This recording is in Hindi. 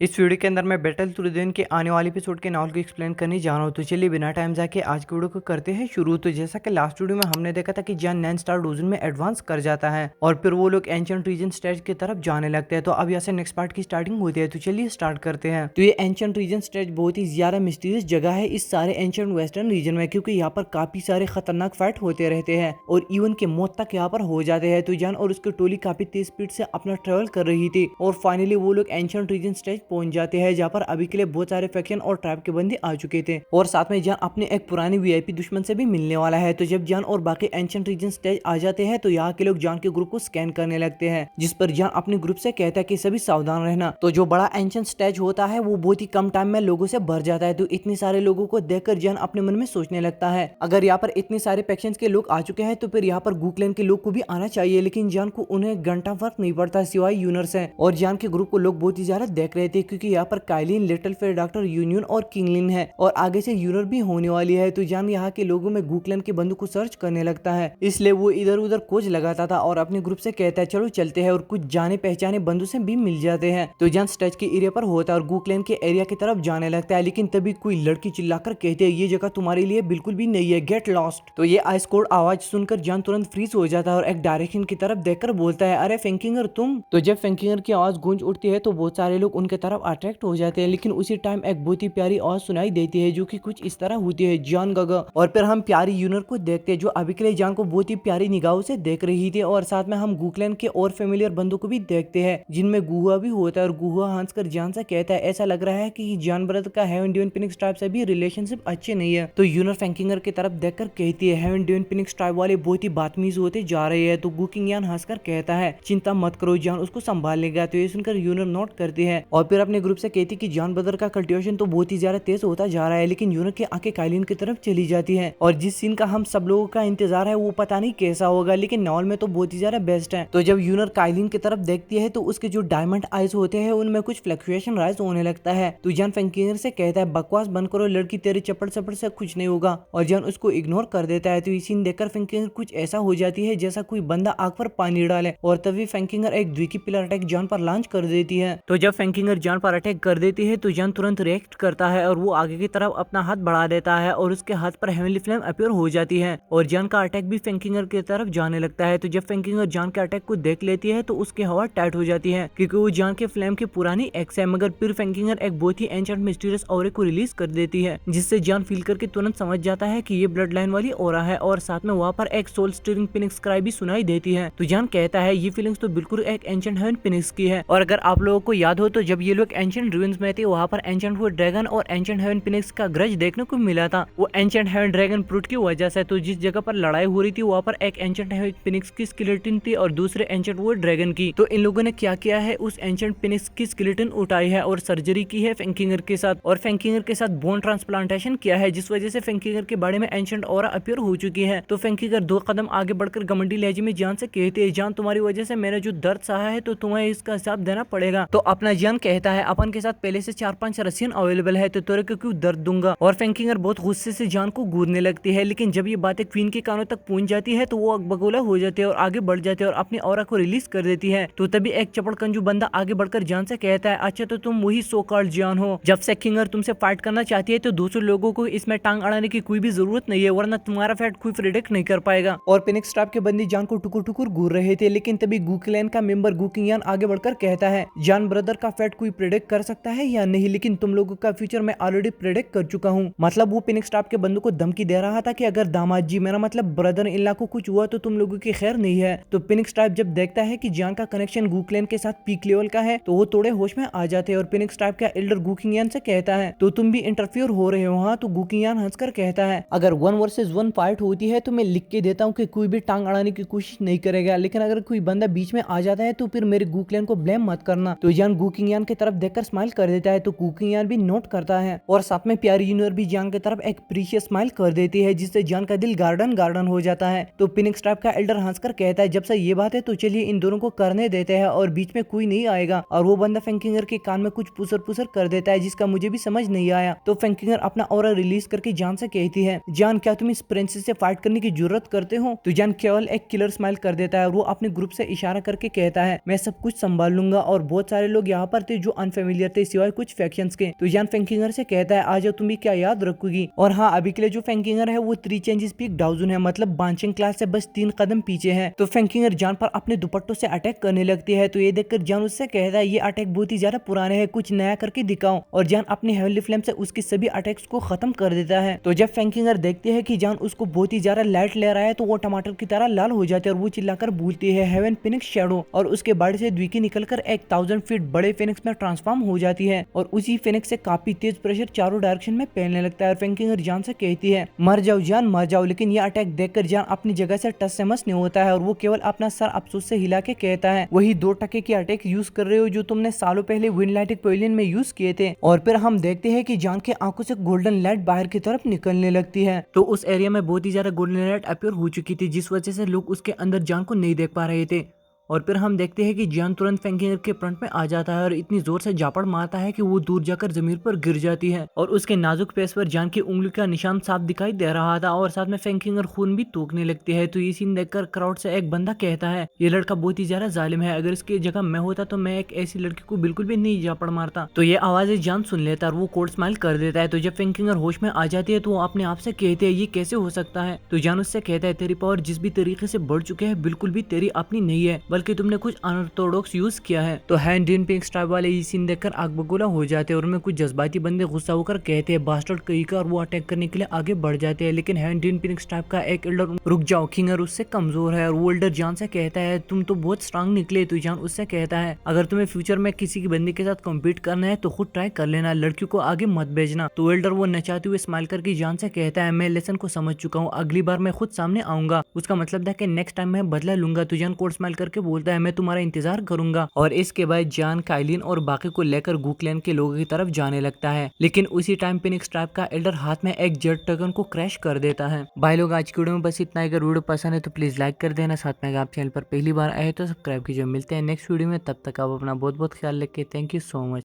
इस वीडियो के अंदर मैं बैटल थ्रू दिन के आने वाले एपिसोड के नावल को एक्सप्लेन करने जा रहा हूँ। तो चलिए बिना टाइम जाके आज की वीडियो को करते हैं शुरू। तो जैसा कि लास्ट वीडियो में हमने देखा था कि जैन 9 स्टार डोजन में एडवांस कर जाता है और फिर वो लोग एंशिएंट रीजन स्टेज की तरफ जाने लगते हैं। तो अब यहाँ से नेक्स्ट पार्ट की स्टार्टिंग होती है। तो चलिए स्टार्ट करते हैं। तो ये एंशिएंट रीजन स्टेज बहुत ही ज्यादा मिस्टीरियस जगह है इस सारे एंशिएंट वेस्टर्न रीजन में, क्योंकि यहाँ पर काफी सारे खतरनाक फाइट होते रहते हैं और इवन के मौत तक यहाँ पर हो जाते हैं। तो जैन और उसकी टोली काफी तेज स्पीड से अपना ट्रेवल कर रही थी और फाइनली वो लोग एंशिएंट रीजन स्टेज पहुंच जाते हैं, जहाँ पर अभी के लिए बहुत सारे फैक्शन और ट्राइब के बंदे आ चुके थे और साथ में जान अपने एक पुराने वीआईपी दुश्मन से भी मिलने वाला है। तो जब जान और बाकी एंशिएंट रीजन स्टेज आ जाते हैं तो यहाँ के लोग जान के ग्रुप को स्कैन करने लगते हैं, जिस पर जान अपने ग्रुप से कहता है कि सभी सावधान रहना। तो जो बड़ा एंशिएंट स्टेज होता है वो बहुत ही कम टाइम में लोगों से भर जाता है। तो इतने सारे लोगों को देखकर जान अपने मन में सोचने लगता है अगर यहाँ पर इतने सारे फैक्शंस के लोग आ चुके हैं तो फिर यहाँ पर गूक्लैन के लोग को भी आना चाहिए, लेकिन जान को उन्हें घंटा फर्क नहीं पड़ता सिवाय यूनर से। और जान के ग्रुप को लोग बहुत ही ज्यादा देख रहे थे क्योंकि यहाँ पर Kaelin, little fair doctor, union और किंगलिन है और आगे से यूनर भी होने वाली है। तो जान यहाँ के लोगों में गूक्लैन के बंदूक को सर्च करने लगता है, इसलिए वो इधर उधर खोज लगाता था और अपने ग्रुप से कहता है चलो चलते हैं, और कुछ जाने पहचाने बंदूक से भी मिल जाते हैं। तो जान स्टेज के एरिया पर होता है और गूक्लैन के एरिया की तरफ जाने लगता है, लेकिन तभी कोई लड़की चिल्लाकर कहते हैं ये जगह तुम्हारे लिए बिल्कुल भी नहीं है, गेट लॉस्ट। तो ये आइस कोल्ड आवाज सुनकर जान तुरंत फ्रीज हो जाता है और एक डायरेक्शन की तरफ देखकर बोलता है अरे फेंकिंगर तुम। तो जब फेंकिंगर की आवाज गूंज उठती है तो बहुत सारे लोग उनके तरफ अट्रैक्ट हो जाते हैं, लेकिन उसी टाइम एक बहुत ही प्यारी आवाज सुनाई देती है जो कि कुछ इस तरह होती है, जान गगा। और फिर हम प्यारी यूनर को देखते हैं जो अभी के लिए जान को बहुत ही प्यारी निगाहों से देख रही थी, और साथ में हम गूक्लैन के और फेमिलियर बंदों को भी देखते हैं जिनमें गुहा भी होता है। और गुहा हंसकर जान से कहता है ऐसा लग रहा है कि जान ब्रदर का हेवन ड्यून फिनिक्स ट्राइब से भी रिलेशनशिप अच्छे नहीं है। तो यूनर फेंकिंगर की तरफ देखकर कहती है हेवन ड्यून फिनिक्स ट्राइब वाले बहुत ही बदतमीज होते जा रहे हैं। तो गुकिंग यान हंसकर कहता है चिंता मत करो, जान उसको संभाल लेगा। तो ये सुनकर यूनर नोट करती है और फिर अपने ग्रुप से कहती कि जान ब्रदर का कल्टिवेशन तो बहुत ही ज्यादा तेज होता जा रहा है, लेकिन यूनर की आंखें काइलिन की तरफ चली जाती है और जिस सीन का हम सब लोगों का इंतजार है वो पता नहीं कैसा होगा, लेकिन नॉवल में तो बहुत ही ज्यादा बेस्ट है। तो जब यूनर काइलिन की तरफ देखती है तो उसके जो डायमंड आइज होते हैं उनमें कुछ फ्लक्चुएशन राइज होने लगता है। तो जान फेंकिंगर से कहता है बकवास बंद करो लड़की, तेरे चपड़ चपड़ से कुछ नहीं होगा, और जान उसको इग्नोर कर देता है। तो ये सीन देखकर फेंकिंगर कुछ ऐसा हो जाती है जैसा कोई बंदा आग पर पानी डाले, और तभी फेंकिंगर एक द्विकी पिलर अटैक जान पर लॉन्च कर देती है। तो जब फेंकिंगर जान पर अटैक कर देती है तो जान तुरंत रिएक्ट करता है और वो आगे की तरफ अपना हाथ बढ़ा देता है और उसके हाथ पर हेवनली फ्लेम अपीयर हो जाती है और जान का अटैक भी फेंकिंगर की तरफ जाने लगता है। तो जब फेंकिंगर जान के अटैक को देख लेती है तो उसकी हवा टाइट हो जाती है क्योंकि वो जान के फ्लेम की पुरानी एक्स है, मगर फिर फेंकिंगर एक बहुत ही एंशिएंट मिस्टीरियस ऑरा को रिलीज कर देती है, जिससे जान फील करके तुरंत समझ जाता है कि ये ब्लड लाइन वाली ऑरा है, और साथ में वहाँ पर एक सोल स्टीयरिंग फिनिक्स क्राई भी सुनाई देती है। तो जान कहता है ये फीलिंग्स तो बिल्कुल एक एंशिएंट हेवन फिनिक्स की है। और अगर आप लोगों को याद हो तो जब ये लोग एंशिएंट रूइंस में थे वहाँ पर एंशिएंट हुए ड्रैगन और एंशिएंट हेवन फिनिक्स का ग्रज देखने को मिला था, वो एंशिएंट हेवन ड्रैगन फ्रूट की वजह से। तो जिस जगह पर लड़ाई हो रही थी वहाँ पर एक एंशिएंट हेवन फिनिक्स की स्केलेटन थी और दूसरे एंशिएंट वो ड्रैगन की। तो इन लोगों ने क्या किया है, उस एंशिएंट फिनिक्स की स्केलेटन उठाई है और सर्जरी की है फेंकिंगर के साथ, और फेंकिंगर के साथ बोन ट्रांसप्लांटेशन किया है, जिस वजह से फेंकिंगर के बारे में एंशिएंट ऑरा अपीयर हो चुकी है। तो फेंकिंगर 2 कदम आगे बढ़कर घमंडी लहजे में जान से कहते हैं जान तुम्हारी वजह से मैंने जो दर्द सहा है तो तुम्हें इसका हिसाब देना पड़ेगा। तो अपना जान कहता है अपन के साथ पहले से 4-5 रसियन अवेलेबल है तो तेरे को क्यों दर्द दूंगा। और फेंकिंगर बहुत गुस्से से जान को घूरने लगती है, लेकिन जब ये बातें क्वीन के कानों तक पहुंच जाती है तो वो अगबगोला हो जाते हैं और आगे बढ़ जाते हैं और अपनी ऑरा को रिलीज कर देती है। तो तभी एक चपड़कंजू बंदा आगे बढ़कर जान से कहता है अच्छा तो तुम वही सो कॉल्ड जान हो, जब फेंकिंगर तुमसे फाइट करना चाहती है तो दूसरे लोगों को इसमें टांग अड़ाने की कोई भी जरूरत नहीं है, वरना तुम्हारा फैट कोई प्रेडिक्ट नहीं कर पाएगा। और फिनिक्स ट्राइब के बंदी जान को टुकुर टुकुर घूर रहे थे, लेकिन तभी गूक्लैन का मेंबर गूकिंग आगे बढ़कर कहता है जान ब्रदर का फैट कोई प्रेडिक्ट कर सकता है या नहीं, लेकिन तुम लोगों का फ्यूचर मैं ऑलरेडी प्रेडिक्ट कर चुका हूँ। मतलब वो फिनिक्स ट्राइब के बंदों को धमकी दे रहा था कि अगर दामाद जी मेरा मतलब ब्रदर इन को कुछ हुआ तो तुम लोगों की खैर नहीं है। तो फिनिक्स ट्राइब जब देखता है कि जान का कनेक्शन गूक्लैन के साथ पीक लेवल का है तो वो थोड़े होश में आ जाते हैं और फिनिक्स ट्राइब का एल्डर गूकिंग से कहता है तो तुम भी इंटरफियर हो रहे हो। हाँ, तो गूकिंग हंसकर कहता है अगर 1 वर्सेस 1 फाइट होती है तो मैं लिख के देता हूँ कि कोई भी टांग अड़ाने की कोशिश नहीं करेगा, लेकिन अगर कोई बंदा बीच में आ जाता है तो फिर मेरे गूक्लैन को ब्लेम मत करना। तो जान गूकिंग की तरफ देखकर स्माइल कर देता है, तो गूकिंग भी नोट करता है और साथ में प्यारी यूनियर भी जान की तरफ एक प्रीशियस स्माइल कर देती है, जिससे जान का दिल गार्डन गार्डन हो जाता है। तो फिनिक्स ट्राइब का एल्डर हंसकर कहता है जब से ये बात है तो चलिए इन दोनों को करने देते हैं और बीच में कोई नहीं आएगा। और वो बंदा फेंकिंगर के कान में कुछ पुसर पुसर कर देता है जिसका मुझे भी समझ नहीं आया। तो फेंकिंगर अपना ऑरा रिलीज करके जान से कहती है जान क्या तुम इस प्रिंसेस से फाइट करने की जरूरत करते हो। तो जान केवल एक किलर स्माइल कर देता है और वो अपने ग्रुप से इशारा करके कहता है मैं सब कुछ संभाल लूंगा। और बहुत सारे लोग यहाँ पर थे जो अनफेमिलियर थे सिवाय कुछ फैक्शंस के। तो जान फेंकिंगर से कहता है आ जाओ, तुम भी क्या याद रखोगी। और हाँ, अभी के लिए जो फेंकिंगर है वो 3 चेंजेस पीक डाउजन है, मतलब बांचिंग क्लास से बस 3 कदम पीछे है। तो फेंकिंगर जान पर अपने दुपट्टों से अटैक करने लगती है। तो ये देखकर जान उससे कहता है ये अटैक बहुत ही ज्यादा पुराने हैं, कुछ नया करके दिखाओ। और जान अपनी हेवनली फ्लेम से उसकी सभी अटैक्स को खत्म कर देता है। तो जब फेंकिंगर देखती है कि जान उसको बहुत ही ज्यादा लाइट ले रहा है तो वो टमाटर की तरह लाल हो जाते हैं और वो चिल्लाकर बोलती है हेवन फिनिक्स शैडो, और उसके बॉडी से द्विकी निकलकर एक 1000 फीट बड़े फिनिक्स में ट्रांसफॉर्म हो जाती है। और उसी फिनिक्स से काफी तेज प्रेशर चारों डायरेक्शन में फैलने लगता है। और फेंकिंगर जान से कहती है मर जाओ जान मर जाओ। लेकिन ये अटैक देखकर जान अपनी जगह से टस से मस नहीं होता है और वो केवल अपना सर अफसोस से हिला के कहता है वही 2 टके की अटैक यूज कर रहे हो जो तुमने सालों पहले विंडलाइटिक पवेलियन में यूज किए थे। और फिर हम देखते हैं कि जान के आंखों से गोल्डन लाइट बाहर की तरफ निकलने लगती है। तो उस एरिया में बहुत ही ज्यादा गोल्डन लाइट अपीयर हो चुकी थी, जिस वजह से लोग उसके अंदर जान को नहीं देख पा रहे थे। और फिर हम देखते हैं कि जान तुरंत फेंकिंगर के फ्रंट में आ जाता है और इतनी जोर से झापड़ मारता है कि वो दूर जाकर जमीन पर गिर जाती है। और उसके नाजुक फेस पर जान की उंगली का निशान साफ दिखाई दे रहा था और साथ में फेंकिंगर खून भी थूकने लगती है। तो ये सीन देखकर क्राउड से एक बंदा कहता है ये लड़का बहुत ही ज्यादा जालिम है, अगर इसकी जगह मैं होता तो मैं एक ऐसी लड़की को बिल्कुल भी नहीं झापड़ मारता। तो ये आवाजें जान सुन लेता और वो कोल्ड स्माइल कर देता है। तो जब फेंकिंगर होश में आ जाती है तो वो अपने आप से कहते हैं ये कैसे हो सकता है। तो जान उससे कहता है तेरी पावर जिस भी तरीके से बढ़ चुके हैं बिल्कुल भी तेरी अपनी नहीं है, बल्कि तुमने कुछ अनऑर्थोडॉक्स यूज किया है। तो हैंड इन पिंक स्टाइल वाले ये सीन देखकर आग बगोला हो जाते हैं और उनमें कुछ जज्बाती बंदे गुस्सा होकर कहते हैं बास्टर्ड कहीं का, और वो अटैक करने के लिए आगे बढ़ जाते हैं। लेकिन हैंड इन पिंक स्टाइल का एक एल्डर रुक जाओ, किंगर उससे कमजोर है। और वो एल्डर जान से कहता है तुम तो बहुत स्ट्रांग निकले। तो जान उससे कहता है अगर तुम्हें फ्यूचर में किसी की बंदी के साथ कम्पीट करना है तो खुद ट्राई कर लेना, लड़कियों को आगे मत भेजना। तो एल्डर वो नचाते हुए स्माइल करके जान से कहता है मैं लेसन को समझ चुका हूँ, अगली बार मैं खुद सामने आऊंगा। उसका मतलब था कि नेक्स्ट टाइम मैं बदला लूंगा। तो जान कोल्ड स्माइल करके बोलता है मैं तुम्हारा इंतजार करूंगा। और इसके बाद जान काइलिन और बाकी को लेकर गुकलैंड के लोगों की तरफ जाने लगता है। लेकिन उसी टाइम फिनिक्स ट्राइब का एल्डर हाथ में एक जेट ड्रैगन को क्रैश कर देता है। भाई लोग आज की वीडियो में बस इतना ही। अगर वीडियो पसंद है तो प्लीज लाइक कर देना, साथ में अगर आप चैनल पर पहली बार आए तो सब्सक्राइब कीजिए। मिलते हैं नेक्स्ट वीडियो में, तब तक आप अपना बहुत बहुत ख्याल रखिए। Thank you so much.